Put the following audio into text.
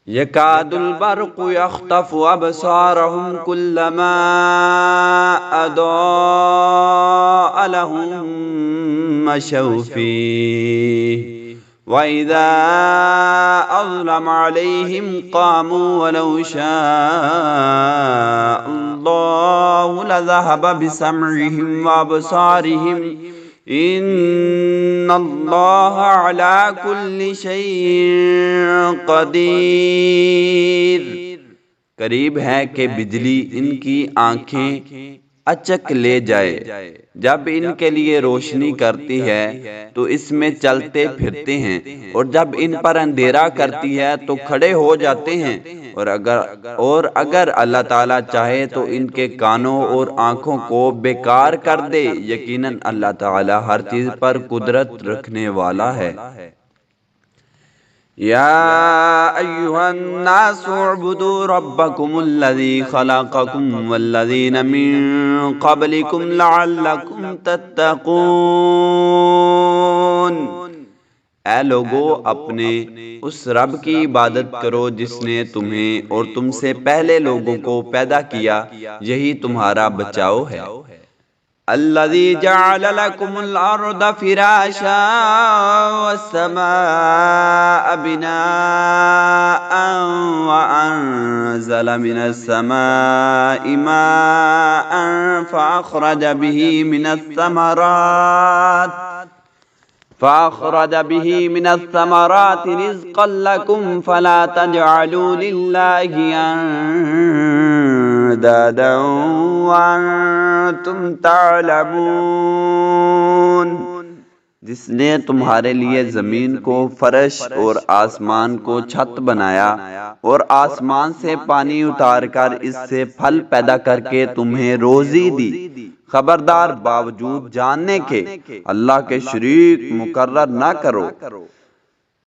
يكاد البرق يخطف أبصارهم كلما أضاء لهم مشوا فيه وإذا أظلم عليهم قاموا ولو شاء الله لذهب بسمعهم وأبصارهم إن اللہ علی کل شیء قدیر۔ قریب ہے کہ بجلی ان کی آنکھیں اچک لے جائے، جب ان کے لیے روشنی کرتی ہے تو اس میں چلتے پھرتے ہیں، اور جب ان پر اندھیرا کرتی ہے تو کھڑے ہو جاتے ہیں، اور اگر اللہ تعالیٰ چاہے تو ان کے کانوں اور آنکھوں کو بیکار کر دے۔ یقیناً اللہ تعالیٰ ہر چیز پر قدرت رکھنے والا ہے۔ یا ایھا الناس اعبدوا ربکم الذی خلقکم والذین من قبلکم لعلکم تتقون۔ اے لوگو، اپنے اس رب کی عبادت کرو جس نے تمہیں اور تم سے پہلے لوگوں کو پیدا کیا، یہی تمہارا بچاؤ ہے۔ الذي جعل لكم الأرض فراشا والسماء بناء وأنزل من السماء ماء فأخرج به من الثمرات رزقا لكم فلا تجعلوا لله اندادا وانتم تعلمون۔ جس نے تمہارے لیے زمین کو فرش اور آسمان کو چھت بنایا، اور آسمان سے پانی اتار کر اس سے پھل پیدا کر کے تمہیں روزی دی، خبردار باوجود جاننے کے اللہ کے شریک مقرر نہ کرو۔